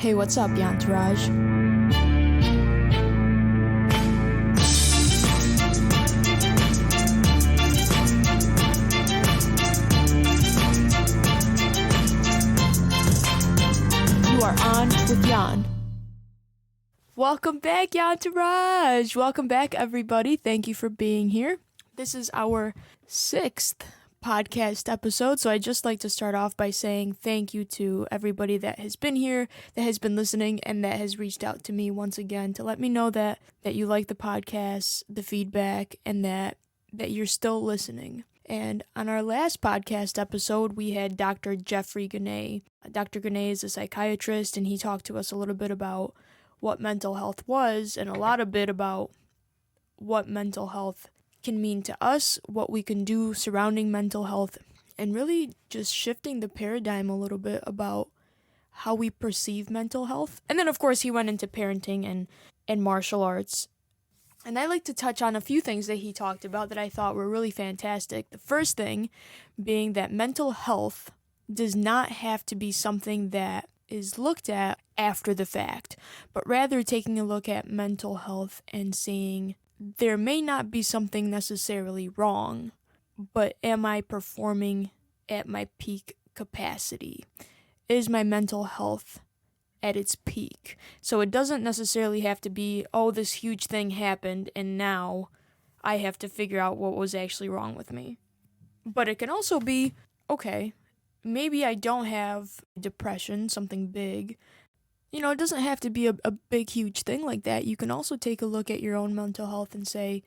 Hey, what's up, Yantaraj? You are on with Yan. Welcome back, Yantaraj! Welcome back, everybody. Thank you for being here. This is our 6th podcast episode, so I'd just like to start off by saying thank you to everybody that has been here, that has been listening, and that has reached out to me once again to let me know that you like the podcast, the feedback, and that you're still listening. And on our last podcast episode, we had Dr. Jeffrey Ganay. Dr. Ganay is a psychiatrist, and he talked to us a little bit about what mental health was and a lot of bit about what mental health can mean to us, what we can do surrounding mental health, and really just shifting the paradigm a little bit about how we perceive mental health. And then, of course, he went into parenting and martial arts. And I like to touch on a few things that he talked about that I thought were really fantastic. The first thing being that mental health does not have to be something that is looked at after the fact, but rather taking a look at mental health and seeing there may not be something necessarily wrong, but am I performing at my peak capacity? Is my mental health at its peak? So it doesn't necessarily have to be, oh, this huge thing happened and now I have to figure out what was actually wrong with me. But it can also be, okay, maybe I don't have depression, something big. You know, it doesn't have to be a big, huge thing like that. You can also take a look at your own mental health and say,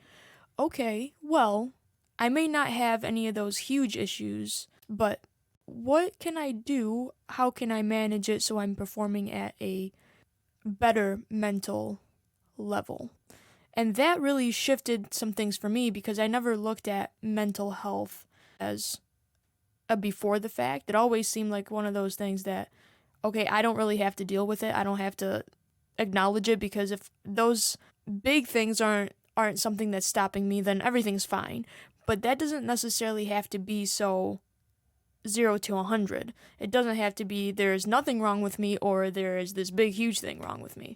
okay, well, I may not have any of those huge issues, but what can I do? How can I manage it so I'm performing at a better mental level? And that really shifted some things for me because I never looked at mental health as a before the fact. It always seemed like one of those things that, okay, I don't really have to deal with it. I don't have to acknowledge it because if those big things aren't something that's stopping me, then everything's fine. But that doesn't necessarily have to be so 0 to 100. It doesn't have to be there's nothing wrong with me or there is this big, huge thing wrong with me.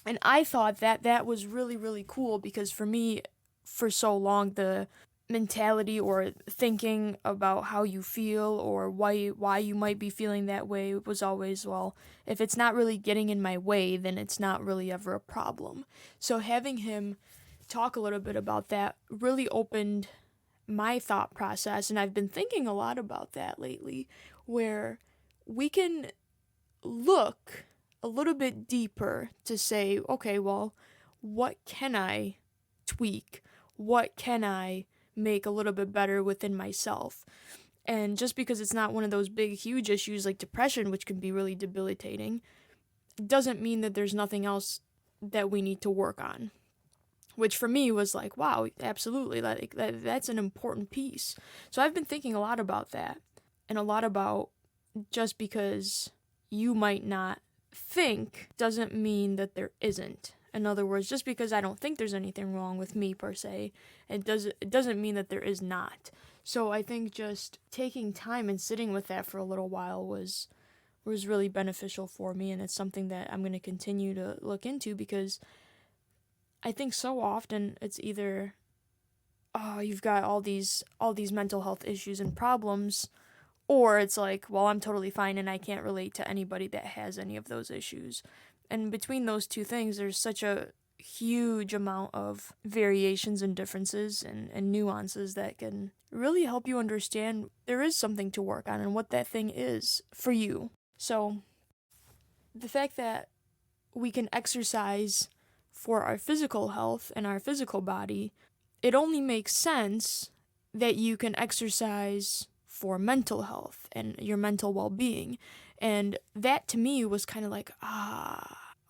And I thought that was really, really cool because for me, for so long, the mentality or thinking about how you feel or why you might be feeling that way was always, well, if it's not really getting in my way, then it's not really ever a problem. So having him talk a little bit about that really opened my thought process, and I've been thinking a lot about that lately, where we can look a little bit deeper to say, okay, well, what can I tweak? What can I make a little bit better within myself? And just because it's not one of those big, huge issues like depression, which can be really debilitating, doesn't mean that there's nothing else that we need to work on. Which for me was like, wow, absolutely, that's an important piece. So I've been thinking a lot about that, and a lot about just because you might not think doesn't mean that there isn't. In other words, just because I don't think there's anything wrong with me per se, it doesn't mean that there is not. So I think just taking time and sitting with that for a little while was really beneficial for me, and it's something that I'm going to continue to look into because I think so often it's either, oh, you've got all these mental health issues and problems, or it's like, well, I'm totally fine and I can't relate to anybody that has any of those issues. And between those two things, there's such a huge amount of variations and differences and nuances that can really help you understand there is something to work on and what that thing is for you. So the fact that we can exercise for our physical health and our physical body, it only makes sense that you can exercise for mental health and your mental well-being. And that to me was kind of like,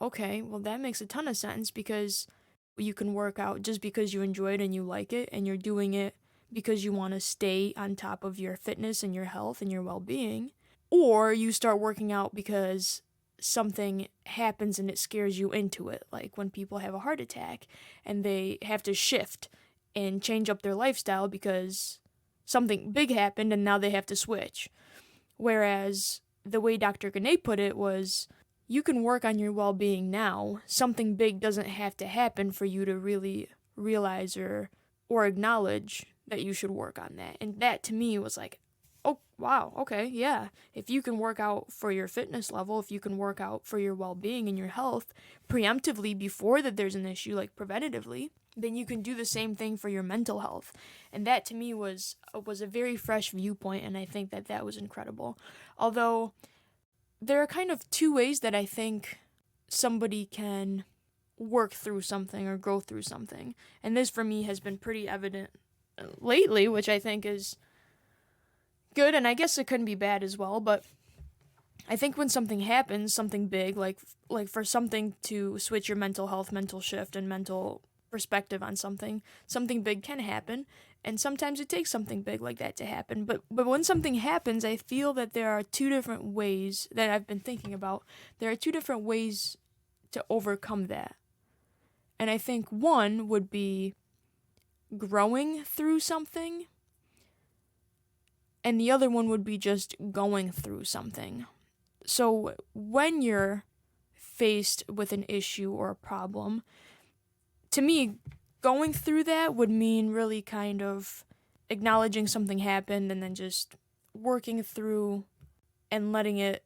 okay, well that makes a ton of sense because you can work out just because you enjoy it and you like it and you're doing it because you want to stay on top of your fitness and your health and your well-being. Or you start working out because something happens and it scares you into it, like when people have a heart attack and they have to shift and change up their lifestyle because something big happened and now they have to switch. Whereas the way Dr. Ganay put it was, you can work on your well-being now. Something big doesn't have to happen for you to really realize or acknowledge that you should work on that. And that to me was like, oh, wow, okay, yeah. If you can work out for your fitness level, if you can work out for your well-being and your health preemptively before that there's an issue, like preventatively, then you can do the same thing for your mental health. And that to me was a very fresh viewpoint, and I think that was incredible. Although there are kind of two ways that I think somebody can work through something or go through something. And this for me has been pretty evident lately, which I think is good, and I guess it couldn't be bad as well, but I think when something happens, something big, like for something to switch your mental health, mental shift, and mental perspective on something big can happen, and sometimes it takes something big like that to happen. But when something happens, I feel that there are two different ways that I've been thinking about. There are two different ways to overcome that. And I think one would be growing through something, and the other one would be just going through something. So when you're faced with an issue or a problem, to me, going through that would mean really kind of acknowledging something happened and then just working through and letting it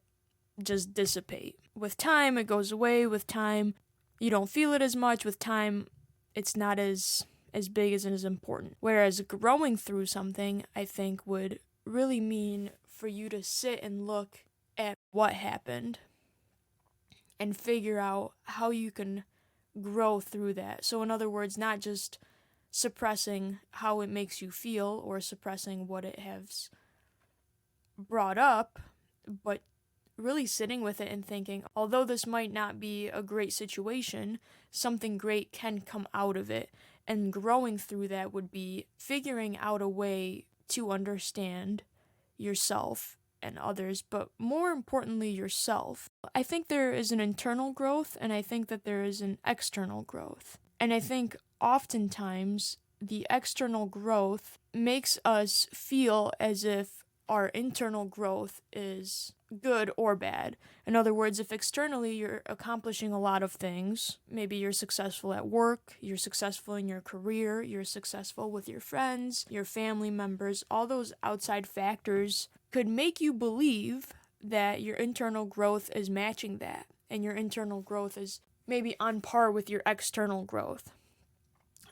just dissipate. With time, it goes away. With time, you don't feel it as much. With time, it's not as big as it is important. Whereas growing through something, I think, would really mean for you to sit and look at what happened and figure out how you can grow through that. So in other words, not just suppressing how it makes you feel or suppressing what it has brought up, but really sitting with it and thinking, although this might not be a great situation, something great can come out of it. And growing through that would be figuring out a way to understand yourself and others, but more importantly, yourself. I think there is an internal growth, and I think that there is an external growth. And I think oftentimes the external growth makes us feel as if our internal growth is good or bad. In other words, if externally you're accomplishing a lot of things, maybe you're successful at work, you're successful in your career, you're successful with your friends, your family members, all those outside factors could make you believe that your internal growth is matching that, and your internal growth is maybe on par with your external growth.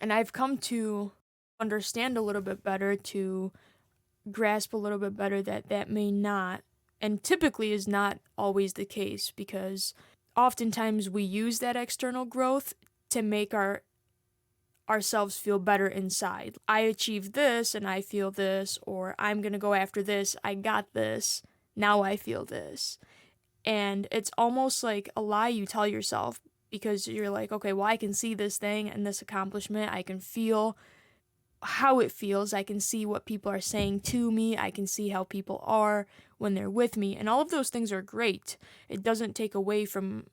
And I've come to understand a little bit better, to grasp a little bit better that may not, and typically is not always the case, because oftentimes we use that external growth to make ourselves feel better inside. I achieved this and I feel this, or I'm going to go after this, I got this, now I feel this. And it's almost like a lie you tell yourself, because you're like, okay, well, I can see this thing and this accomplishment, I can feel how it feels, I can see what people are saying to me, I can see how people are when they're with me, and all of those things are great. It doesn't take away from,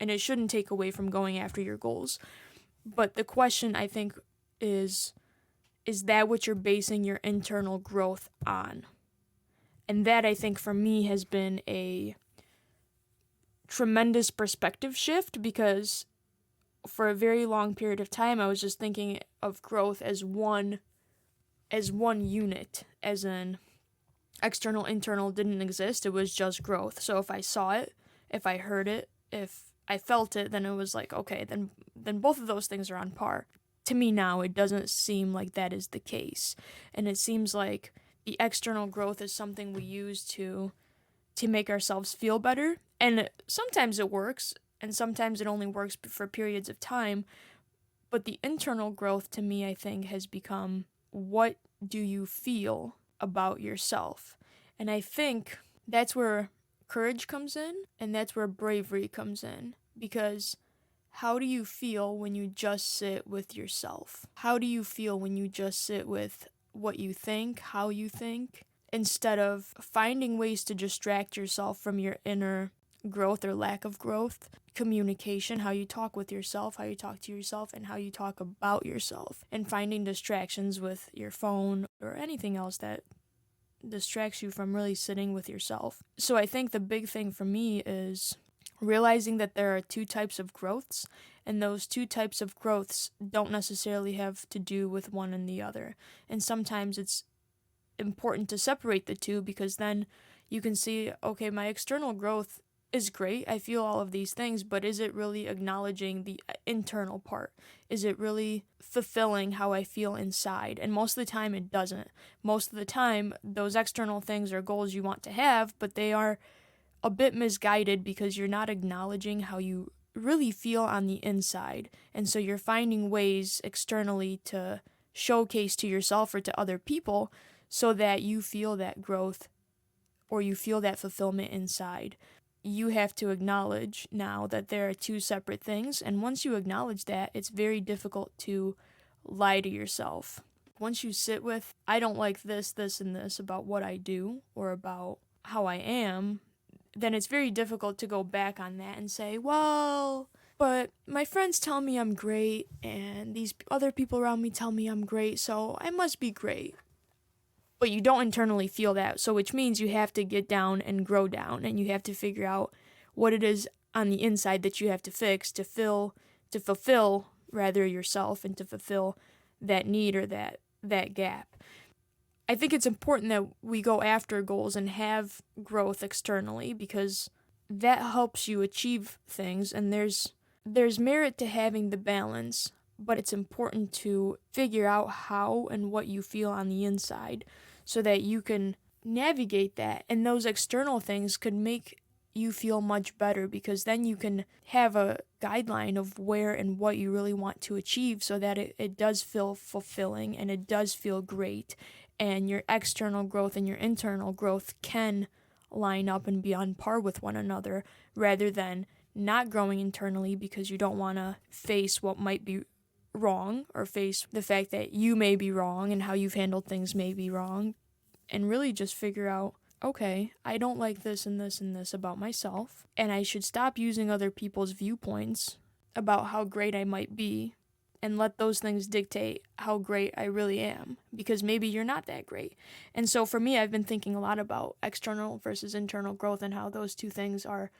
and it shouldn't take away from going after your goals. But the question, I think, is that what you're basing your internal growth on? And that, I think, for me, has been a tremendous perspective shift, because for a very long period of time, I was just thinking of growth as one unit, as in external, internal didn't exist. It was just growth. So if I saw it, if I heard it, if I felt it, then it was like, okay, then both of those things are on par. To me now, it doesn't seem like that is the case. And it seems like the external growth is something we use to make ourselves feel better. And sometimes it works, and sometimes it only works for periods of time. But the internal growth, to me, I think, has become, what do you feel about yourself? And I think that's where courage comes in, and that's where bravery comes in. Because how do you feel when you just sit with yourself? How do you feel when you just sit with what you think, how you think, instead of finding ways to distract yourself from your inner growth or lack of growth? Communication, how you talk with yourself, how you talk to yourself, and how you talk about yourself, and finding distractions with your phone or anything else that distracts you from really sitting with yourself. So I think the big thing for me is realizing that there are two types of growths, and those two types of growths don't necessarily have to do with one and the other. And sometimes it's important to separate the two, because then you can see, okay, my external growth is great. I feel all of these things, but is it really acknowledging the internal part? Is it really fulfilling how I feel inside? And most of the time it doesn't. Most of the time those external things are goals you want to have, but they are a bit misguided because you're not acknowledging how you really feel on the inside. And so you're finding ways externally to showcase to yourself or to other people so that you feel that growth or you feel that fulfillment inside. You have to acknowledge now that there are two separate things, and once you acknowledge that, it's very difficult to lie to yourself. Once you sit with, I don't like this, this, and this about what I do or about how I am, then it's very difficult to go back on that and say, well, but my friends tell me I'm great, and these other people around me tell me I'm great, so I must be great. But you don't internally feel that, so which means you have to get down and grow down, and you have to figure out what it is on the inside that you have to fix to fulfill rather yourself, and to fulfill that need or that gap. I think it's important that we go after goals and have growth externally, because that helps you achieve things, and there's merit to having the balance, but it's important to figure out how and what you feel on the inside so that you can navigate that, and those external things could make you feel much better, because then you can have a guideline of where and what you really want to achieve so that it does feel fulfilling and it does feel great, and your external growth and your internal growth can line up and be on par with one another, rather than not growing internally because you don't want to face what might be wrong or face the fact that you may be wrong and how you've handled things may be wrong, and really just figure out, okay, I don't like this and this and this about myself, and I should stop using other people's viewpoints about how great I might be and let those things dictate how great I really am, because maybe you're not that great. And so for me, I've been thinking a lot about external versus internal growth and how those two things are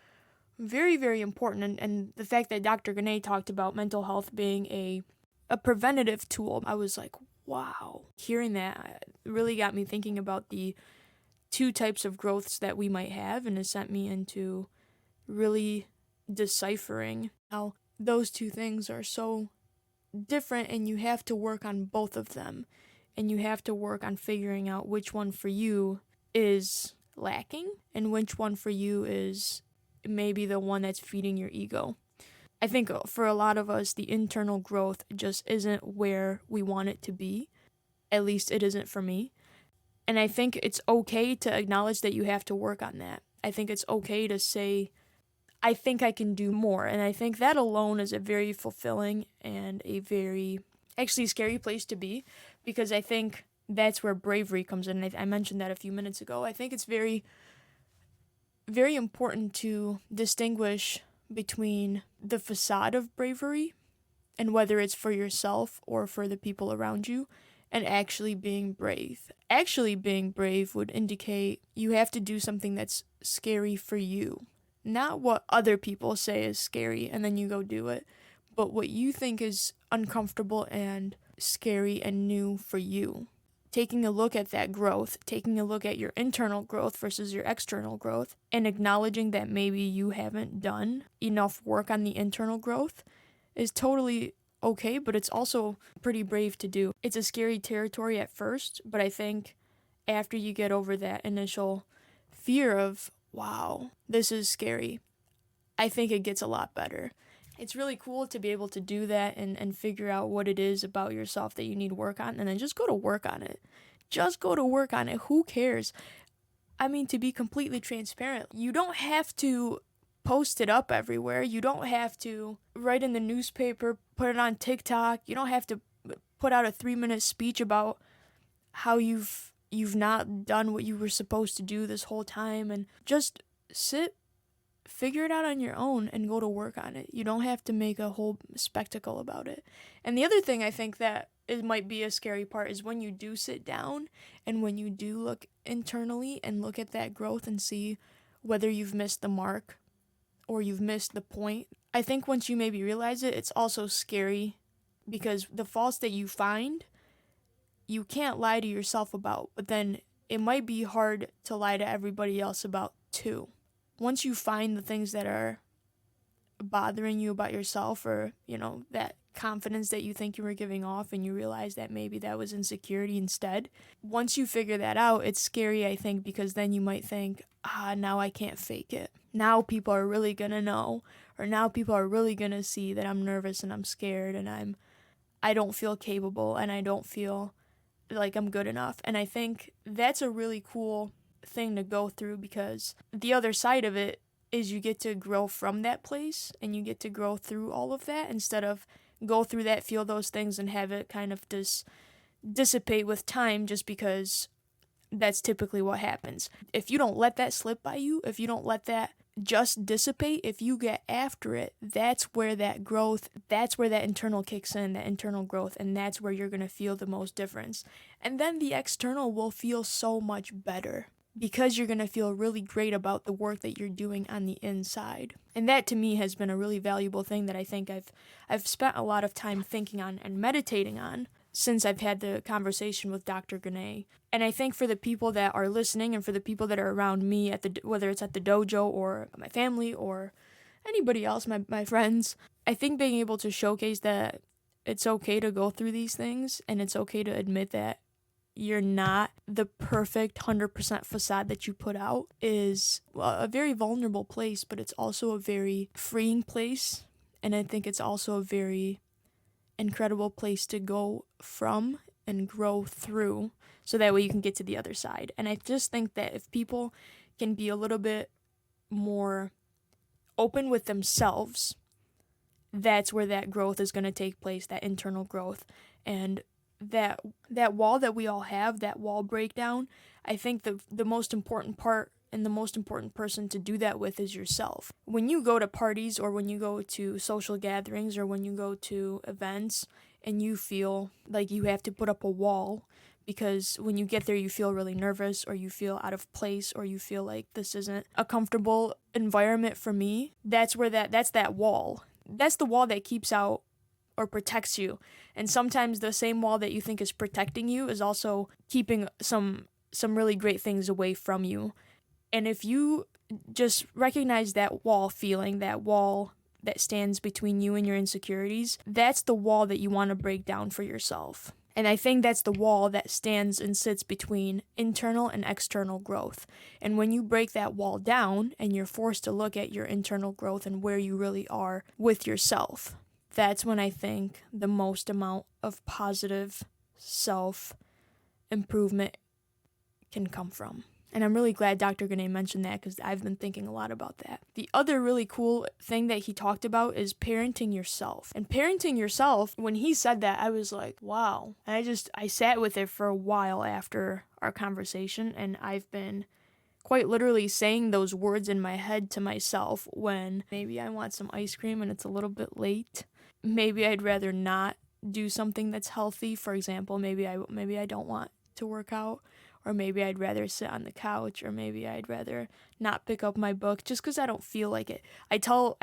very, very important. And the fact that Dr. Gane talked about mental health being a preventative tool, I was like, wow. Hearing that really got me thinking about the two types of growths that we might have, and it sent me into really deciphering how those two things are so different, and you have to work on both of them, and you have to work on figuring out which one for you is lacking and which one for you is maybe the one that's feeding your ego. I think for a lot of us, the internal growth just isn't where we want it to be. At least it isn't for me. And I think it's okay to acknowledge that you have to work on that. I think it's okay to say, I think I can do more. And I think that alone is a very fulfilling and a very actually scary place to be, because I think that's where bravery comes in. I mentioned that a few minutes ago. I think it's very, very important to distinguish between the facade of bravery and whether it's for yourself or for the people around you, and actually being brave. Actually being brave would indicate you have to do something that's scary for you. Not what other people say is scary and then you go do it, but what you think is uncomfortable and scary and new for you. Taking a look at that growth, taking a look at your internal growth versus your external growth, and acknowledging that maybe you haven't done enough work on the internal growth is totally okay, but it's also pretty brave to do. It's a scary territory at first, but I think after you get over that initial fear of, wow, this is scary, I think it gets a lot better. It's really cool to be able to do that and figure out what it is about yourself that you need work on, and then just go to work on it. Just go to work on it. Who cares? I mean, to be completely transparent, you don't have to post it up everywhere. You don't have to write in the newspaper, put it on TikTok. You don't have to put out a 3-minute speech about how you've not done what you were supposed to do this whole time, and just sit, figure it out on your own, and go to work on it. You don't have to make a whole spectacle about it. And the other thing I think that it might be a scary part is when you do sit down and when you do look internally and look at that growth and see whether you've missed the mark or you've missed the point. I think once you maybe realize it, it's also scary because the faults that you find, you can't lie to yourself about, but then it might be hard to lie to everybody else about too. Once you find the things that are bothering you about yourself, or, that confidence that you think you were giving off and you realize that maybe that was insecurity instead, once you figure that out, it's scary, I think, because then you might think, now I can't fake it. Now people are really gonna know, or now people are really gonna see that I'm nervous and I'm scared and I don't feel capable and I don't feel like I'm good enough. And I think that's a really cool thing to go through, because the other side of it is you get to grow from that place and you get to grow through all of that, instead of go through that, feel those things, and have it kind of dissipate with time, just because that's typically what happens. If you don't let that slip by you, if you don't let that just dissipate, if you get after it, that's where that growth, that's where that internal kicks in, that internal growth, and that's where you're going to feel the most difference. And then the external will feel so much better, because you're going to feel really great about the work that you're doing on the inside. And that to me has been a really valuable thing that I think I've spent a lot of time thinking on and meditating on since I've had the conversation with Dr. Gane. And I think for the people that are listening and for the people that are around me, whether it's at the dojo or my family or anybody else, my friends, I think being able to showcase that it's okay to go through these things, and it's okay to admit that you're not the perfect 100% facade that you put out, is a very vulnerable place, but it's also a very freeing place. And I think it's also a very incredible place to go from and grow through, so that way you can get to the other side. And I just think that if people can be a little bit more open with themselves, that's where that growth is going to take place, that internal growth. And that wall that we all have, that wall breakdown, I think the most important part and the most important person to do that with is yourself. When you go to parties, or when you go to social gatherings, or when you go to events and you feel like you have to put up a wall, because when you get there you feel really nervous, or you feel out of place, or you feel like this isn't a comfortable environment for me, that's that wall. That's the wall that keeps out or protects you. And sometimes the same wall that you think is protecting you is also keeping some really great things away from you. And if you just recognize that wall feeling, that wall that stands between you and your insecurities, that's the wall that you want to break down for yourself. And I think that's the wall that stands and sits between internal and external growth. And when you break that wall down and you're forced to look at your internal growth and where you really are with yourself, that's when I think the most amount of positive self-improvement can come from. And I'm really glad Dr. Gane mentioned that, because I've been thinking a lot about that. The other really cool thing that he talked about is parenting yourself. And parenting yourself, when he said that, I was like, wow. And I sat with it for a while after our conversation, and I've been quite literally saying those words in my head to myself when maybe I want some ice cream and it's a little bit late. Maybe I'd rather not do something that's healthy. For example, maybe I don't want to work out, or maybe I'd rather sit on the couch, or maybe I'd rather not pick up my book just because I don't feel like it. I tell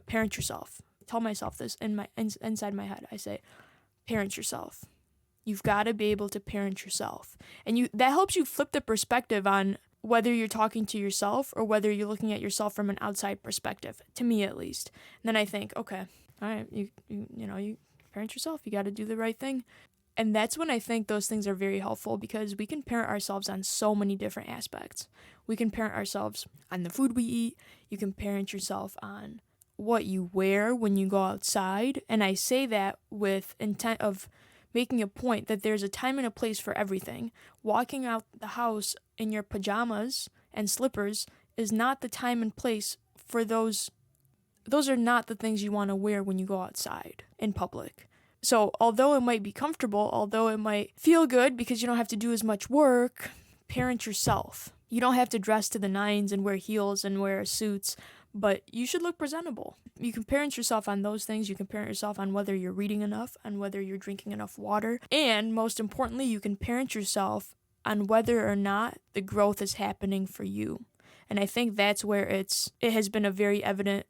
parent yourself. I tell myself this inside my head. I say, parent yourself. You've got to be able to parent yourself, and that helps you flip the perspective on whether you're talking to yourself or whether you're looking at yourself from an outside perspective. To me, at least. And then I think, okay, all right, you parent yourself. You got to do the right thing. And that's when I think those things are very helpful, because we can parent ourselves on so many different aspects. We can parent ourselves on the food we eat. You can parent yourself on what you wear when you go outside. And I say that with intent of making a point that there's a time and a place for everything. Walking out the house in your pajamas and slippers is not the time and place for those. Those are not the things you want to wear when you go outside in public. So although it might be comfortable, although it might feel good because you don't have to do as much work, parent yourself. You don't have to dress to the nines and wear heels and wear suits, but you should look presentable. You can parent yourself on those things. You can parent yourself on whether you're reading enough, on whether you're drinking enough water. And most importantly, you can parent yourself on whether or not the growth is happening for you. And I think that's where it has been a very evident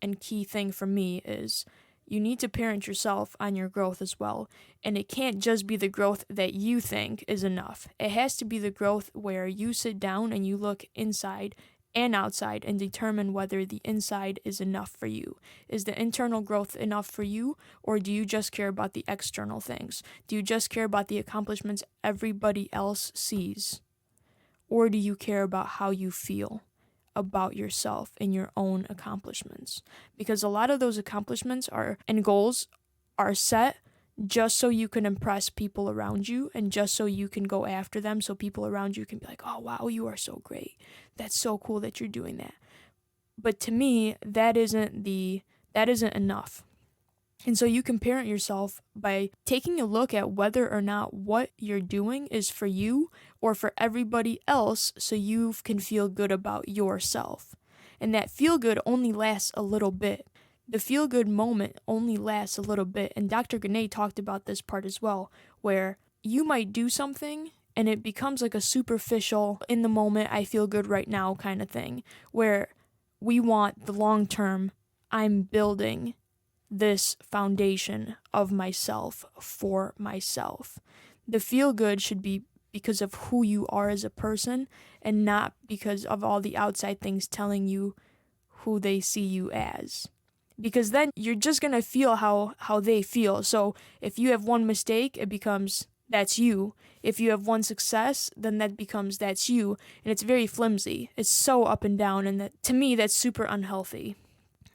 and key thing for me is you need to parent yourself on your growth as well. And it can't just be the growth that you think is enough. It has to be the growth where you sit down and you look inside and outside and determine whether the inside is enough for you. Is the internal growth enough for you, or do you just care about the external things? Do you just care about the accomplishments everybody else sees? Or do you care about how you feel about yourself and your own accomplishments? Because a lot of those accomplishments and goals are set just so you can impress people around you and just so you can go after them, so people around you can be like, oh wow, you are so great. That's so cool that you're doing that. But to me, that isn't enough. And so you can parent yourself by taking a look at whether or not what you're doing is for you or for everybody else, so you can feel good about yourself. And that feel good only lasts a little bit. The feel good moment only lasts a little bit. And Dr. Gannett talked about this part as well, where you might do something and it becomes like a superficial, in the moment, I feel good right now kind of thing, where we want the long term, I'm building this foundation of myself for myself. The feel good should be because of who you are as a person and not because of all the outside things telling you who they see you as. Because then you're just going to feel how they feel. So if you have one mistake, it becomes that's you. If you have one success, then that becomes that's you. And it's very flimsy. It's so up and down, and that, to me, that's super unhealthy.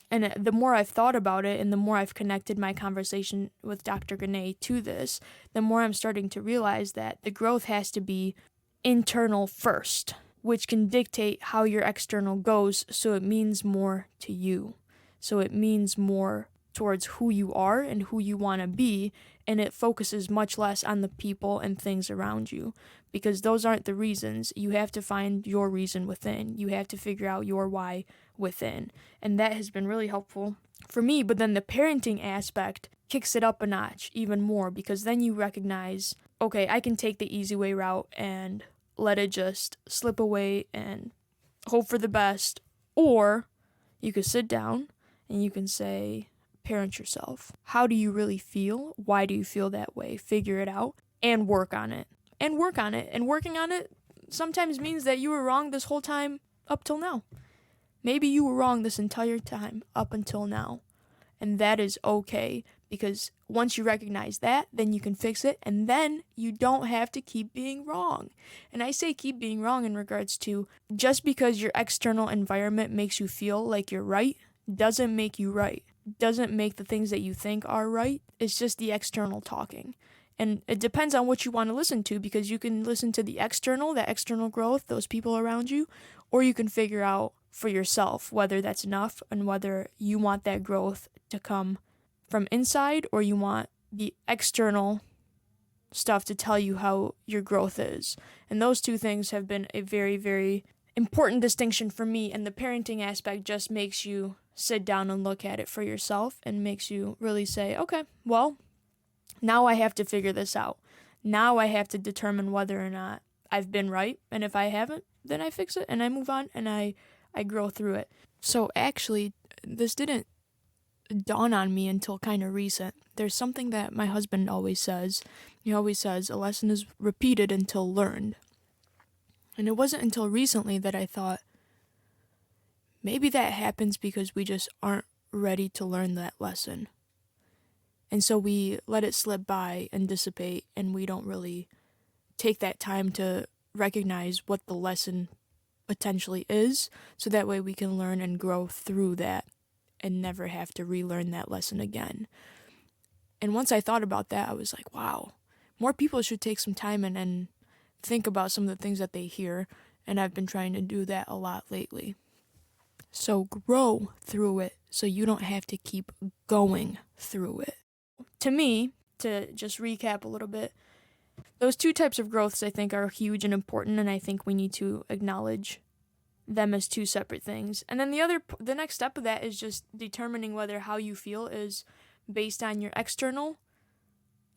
And the more I've thought about it and the more I've connected my conversation with Dr. Gannett to this, the more I'm starting to realize that the growth has to be internal first, which can dictate how your external goes, so it means more to you. So it means more towards who you are and who you want to be, and it focuses much less on the people and things around you, because those aren't the reasons. You have to find your reason within. You have to figure out your why within. And that has been really helpful for me. But then the parenting aspect kicks it up a notch even more, because then you recognize, okay, I can take the easy way route and let it just slip away and hope for the best. Or you could sit down and you can say, parent yourself. How do you really feel? Why do you feel that way? Figure it out and work on it. And work on it. And working on it sometimes means that you were wrong this whole time up till now. Maybe you were wrong this entire time up until now. And that is okay, because once you recognize that, then you can fix it, and then you don't have to keep being wrong. And I say keep being wrong in regards to just because your external environment makes you feel like you're right doesn't make you right. Doesn't make the things that you think are right. It's just the external talking. And it depends on what you want to listen to, because you can listen to the external, that external growth, those people around you, or you can figure out for yourself whether that's enough and whether you want that growth to come from inside, or you want the external stuff to tell you how your growth is. And those two things have been a very, very important distinction for me, and the parenting aspect just makes you sit down and look at it for yourself and makes you really say, okay, well, now I have to figure this out. Now I have to determine whether or not I've been right, and if I haven't, then I fix it and I move on and I grow through it. So actually, this didn't dawn on me until kind of recent. There's something that my husband always says. He always says, a lesson is repeated until learned. And it wasn't until recently that I thought, maybe that happens because we just aren't ready to learn that lesson. And so we let it slip by and dissipate, and we don't really take that time to recognize what the lesson potentially is, so that way we can learn and grow through that and never have to relearn that lesson again. And once I thought about that, I was like, wow, more people should take some time and think about some of the things that they hear, and I've been trying to do that a lot lately. So grow through it so you don't have to keep going through it. To me, to just recap a little bit, those two types of growths I think are huge and important, and I think we need to acknowledge them as two separate things. And then the next step of that is just determining whether how you feel is based on your external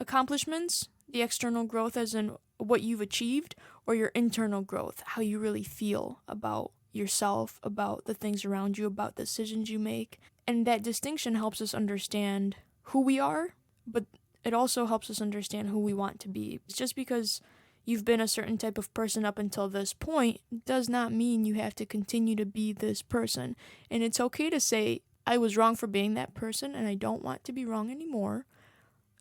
accomplishments, the external growth as in what you've achieved, or your internal growth, how you really feel about yourself, about the things around you, about decisions you make. And that distinction helps us understand who we are, but it also helps us understand who we want to be. Just because you've been a certain type of person up until this point does not mean you have to continue to be this person. And it's okay to say, I was wrong for being that person and I don't want to be wrong anymore.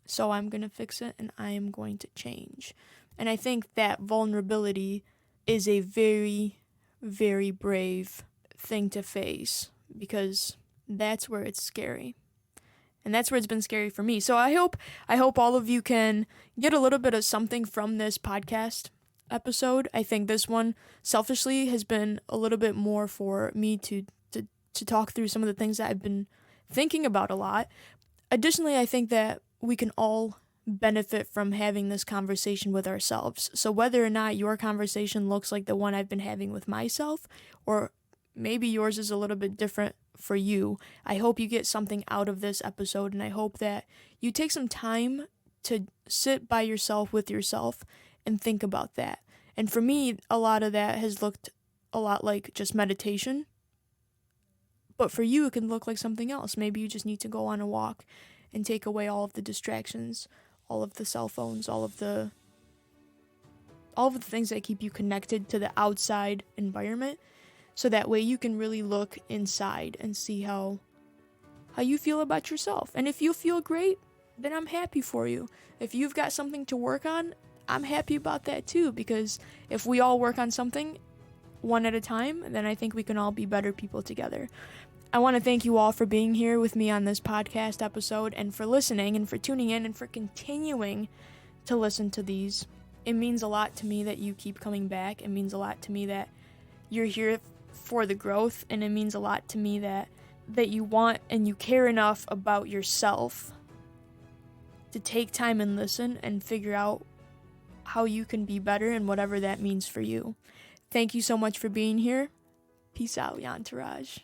So I'm going to fix it and I am going to change. And I think that vulnerability is a very, very brave thing to face, because that's where it's scary. And that's where it's been scary for me. So I hope all of you can get a little bit of something from this podcast episode. I think this one, selfishly, has been a little bit more for me to talk through some of the things that I've been thinking about a lot. Additionally, I think that we can all benefit from having this conversation with ourselves. So whether or not your conversation looks like the one I've been having with myself, or maybe yours is a little bit different for you, I hope you get something out of this episode, and I hope that you take some time to sit by yourself with yourself and think about that. And for me, a lot of that has looked a lot like just meditation. But for you, it can look like something else. Maybe you just need to go on a walk and take away all of the distractions, all of the cell phones, all of the things that keep you connected to the outside environment, so that way you can really look inside and see how you feel about yourself. And if you feel great, then I'm happy for you. If you've got something to work on, I'm happy about that too, because if we all work on something one at a time, then I think we can all be better people together. I want to thank you all for being here with me on this podcast episode, and for listening, and for tuning in, and for continuing to listen to these. It means a lot to me that you keep coming back. It means a lot to me that you're here for the growth, and it means a lot to me that you want and you care enough about yourself to take time and listen and figure out how you can be better, and whatever that means for you. Thank you so much for being here. Peace out, Entourage.